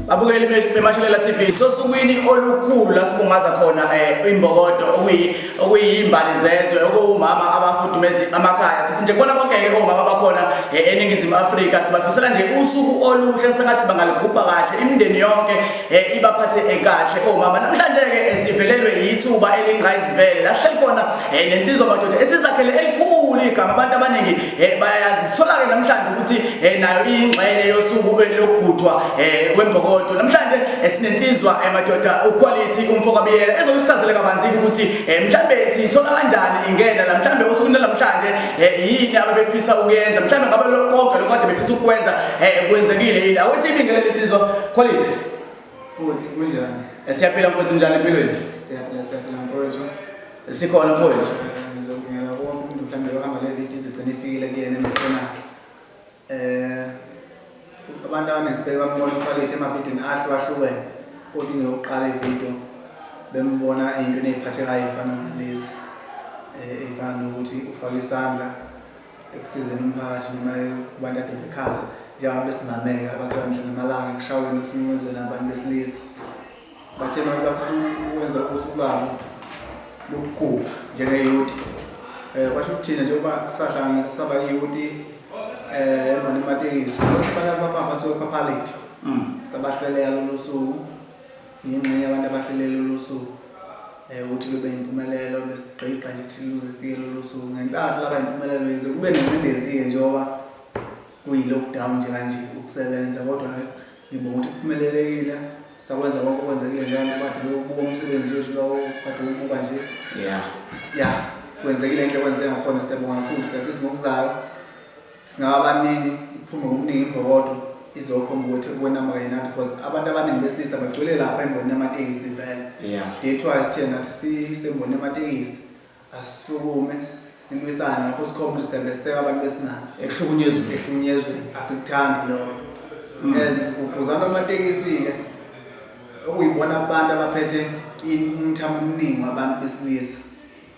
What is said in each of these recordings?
Abukeli beMashelela TV sosukwini olukhulu lasibungaza khona imbokodo okuyimbali zezwe okuwumama abafudumeza amakhaya sithi nje kubona bonke omama bakhona eningizimu Afrika sibafisela nje usuku oluhle sengathi bangaligubha kahle imindeni yonke ibaphathe kahle omama namhlanje ke sivelelwe yithuba elingqayizivele la sihleli khona nensizwa madoda esizakhele elikhulu igama abantu abaningi bayayazi sithola ke namhlanje ukuthi nayo ingxenye yosuku lokugujwa kwembokodo namhlanje sinensizwa madoda uquality umfokabiyela ezosichazela kabanzi ukuthi mhlambe sithola kanjani ingena la mhlambe usuku namhlanje yini ababefisa ukuyenza mhlambe ngabe konke lokho kade befisa ukwenza kwenzekile yini awesibingelela insizwa quality Futhi kunjani? Siyaphila mfowethu njani empilweni? Siyaphila mfowethu. Sikhona mfowethu. Ngizongela wonke umuntu mhlambe ohamba le video izigcine ifikile kuyena emehlweni akhe. Abantu abanesibeka bamona uquality emavidini ahlukahlukene. Kodwa ngeyokuqala ivideo bembona into eneziphathekayo efana nalezi. Efana nokuthi ufake isandla ekusizeni umphakathi noma kubantu abadala. Njengoba besimameka abakhala nje namalanga kushaweni uhlumuzela abantu besilisa bathe bafisa ukwenza usuku lwabo lokugubha njengeyouth kwasho ukuthina njengoba sisahlangana saba iyouth ebona imatekisi sibana sabahamba sophaphaleti sabahlelela losuku ningxenye abantu abahlelela losuku ukuthi kube impumelelo besigqiqa nje ukuthi luzifike losuku ngenhlanhla laba impumelelo yize kube nengcindezi njengoba kuyi-lockdown nje kanje ukusebenza kodwa ngibonga ukuthi kuphumelelekile sakwenza konke okwenzekile njalo kade beyobuka umsebenzi wethu lo kade ubuka nje kwenzekile into kwenzeka ngakhona siyabonga kakhulu siyafisa ngokuzayo singabaningi iphume ngokuningi imbokodo izokhomba ukuthi kubona mayena because abantu abaningi besilisa bagcwele lapha emboni yamatekisi vele that's why sithena nathi sisemboni yamatekisi asisukume silwisana lapho sikhomba sisebenzisa abantu besinana ehlukunyezweni asikuthandi lokho ukuzana amatekisi ke okuyibona abantu abaphethe umthamo omningi wabantu besilisa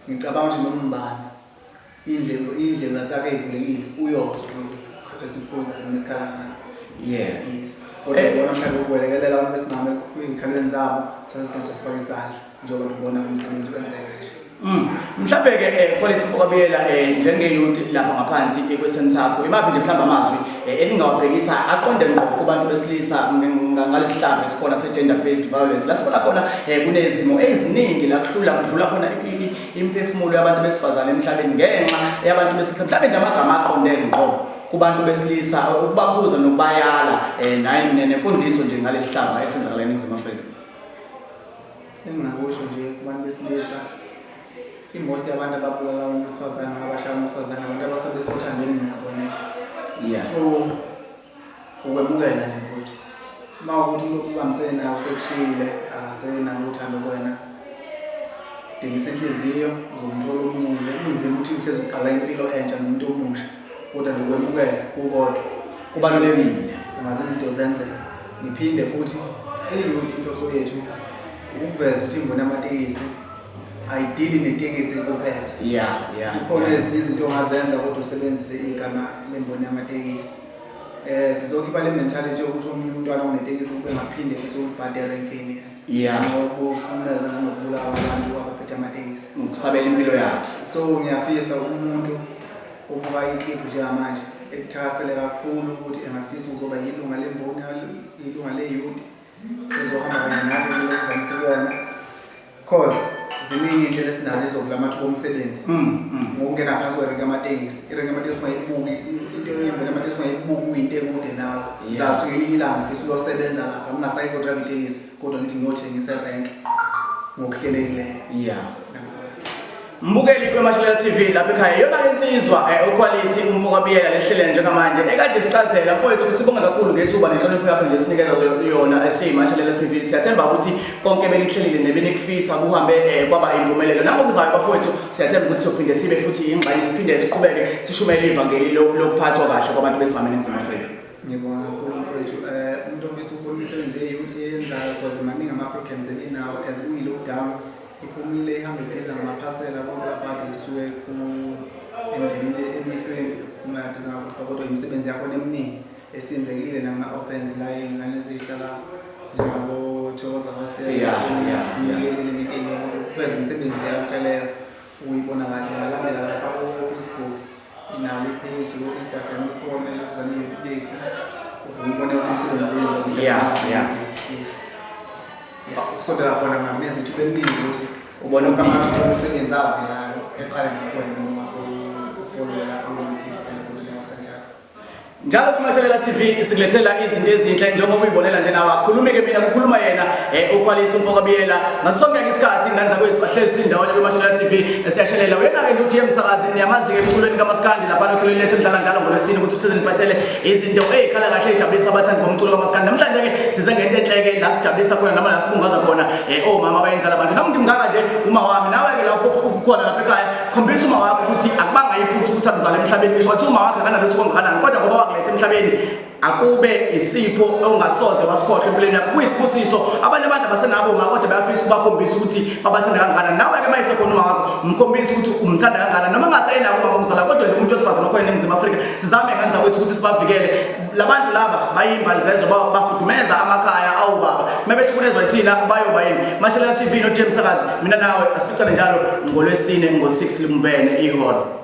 ngicabanga ukuthi nombani indlela zakhe ivulekile uyozwa esiphuza nesikhala ngakho yes kodwa ubona mhlawumbe ukwelekelela abantu besinama kuyikhalweni zabo sasithatha sifake isandla njengoba ubona umsebenzi wenzeka nje mhlawumbe ke quality mfokabiyela njengeyouth lapha ngaphansi kwesensakho imaphi nje mhlawumbe amazwi elingawabhekisa aqonde ngqo kubantu besilisa ngalesihlanga esikhona se-gender based violence la sibona khona kunezimo eziningi la kudlula khona imphefumulo yabantu besifazane emhlabeni ngenxa yabantu besilisa mhlawumbe nje amagama aqonde ngqo kubantu besilisa ukubabuza nokubayala nemfundiso nje ngalesihlanga esenzakala eNingizimu Afrika engingakusho nje kubantu besilisa imosi yabantu ababulala abesifazane abashaya abesifazane abantu abasuke besothandweni nabo so ukwemukela nje futhi mawukuthi lokhu ubambisene nawe sekushile akasenalo uthando kuwena dingisa inhliziyo uzomthola umnyize kunzima ukuthi uhlezi uqala impilo entsha nomuntu omusha kodwa nje ukwemukela kukodwa kubalulekile ungazenza izinto zenzeke ngiphinde futhi siyuthi inhloso yethu ukuveza ukuthi imboni yamatekisi ayidili netekisi kuphela kukhona ezinye izinto ongazenza kodwa usebenzise igama lemboni yamatekisi sizokhipha le mentality yokuthi umntwana onetekisi kube ngaphinde futhi ubhadele enkini ngokufuneza nokubulala abantu abaphethe amatekisi ukusabela impilo yakhe so ngiyafisa umuntu obuka ikliphu njengamanje ekuthakasele kakhulu ukuthi engafisa ukuzoba yilunga lemboni ilunga leyouth ezohamba kanye nathi lokuzamiselana cause ziningi indlela esinazo ezokula amathuba omsebenzi ngokungena phansi kwerenki yamatekisi irenki yamatekisi mayibuki into yemboni yamatekisi mayibuki uyinto ekude nawe zafike ilanga bese uyosebenza lapha ungasayikho drive itekisi kodwa ngithi ngiyothengisa erenki ngokuhlelekileyo Mbukeli kweMashelela TV lapha ekhaya yona insizwa uquality umfokabiyela lehlelene njengamanje ekade sichazela mfowethu sibonga kakhulu ngethuba nenhlonipho yakho nje sinikeza yona esiMashelela TV siyathemba ukuthi konke benihlelile nebenikufisa kuhambe kwaba impumelelo nangokuzayo bafowethu siyathemba ukuthi sophinde sibe futhi ingxenye siphinde siqhubeke sishumele ivangeli lokuphathwa kahle kwabantu besimame eNingizimu Afrika ngibonga kakhulu mfowethu umuntu ofisa ukubona umsebenzi eyouth eyenzayo kwaze maningi ama-programs elinawo as kuyi-lockdown iphumile ihambe idedla ngamaphasela konke abade isuke emndenini emihlweni kodwa imisebenzi yakhona eminingi esiyenzekile nama-offense la iy'ngane ezihlala njengabo Thokoza Master Yeah. kwenza imisebenzi yakho leyo uyibona kahle ngalandela lapha ku Facebook inalo ipage ku Instagram ukhona ukuzana ibiki ubone umsebenzi wenza yes ukusondela khona ngamezi ithuba eliningi ukuthi ubone amathuba omsebenzi avelayo eqala ngakwena noma follow lapho njalo kuMashalela TV sikulethela izinto ezinhle njengoba uyibonela nje nawe khulumike mina kukhuluma yena uQuality Mfokabiyela ngaso sonke isikhathi ingane zakwethu bahlezi indawonye kuMashalela TV esiyashelela wena ke ndothi emsakazi niyamazi ke emculweni kaMaskandi lapha nohlelo lethu endlala njalo ngolwesini ukuthi utheze niphathele izinto ezikhala kahle ejabulisa abathandi bomculo kaMaskandi namhlanje ke size ngento enhleke la sijabulisa khona nama la sibungaza khona omama abayenzala abantu nami ngimngaka nje uma wami nawe ke lapho khona lapha ekhaya khombisa uma wakho ukuthi akubanga iphuthu ukuthi akuzala emhlabeni ngisho wathi uma wakho akanalutho kongakanani kodwa ngoba wakulethe emhlabeni akube isipho ongasoze wasikhohle empilweni yakho kuyisibusiso abanye abantu abasenabo ma kodwa bayafisa ukubakhombisa ukuthi babathanda kangakanani nawe ke mayisekhona uma wakho umkhombisa ukuthi umthanda kangakanani noma ngasenako uma ngomzala kodwa lo muntu osifazana okhona eNingizimu Afrika sizame ngani zakwethu ukuthi sibavikele labantu laba bayimbali zezwe bafudumeza amakhaya awubaba mebehlukunezwa yithina bayoba yini Mashalela TV no James Sakazi mina nawe asificane njalo ngolwesine ngo6 limbene ihora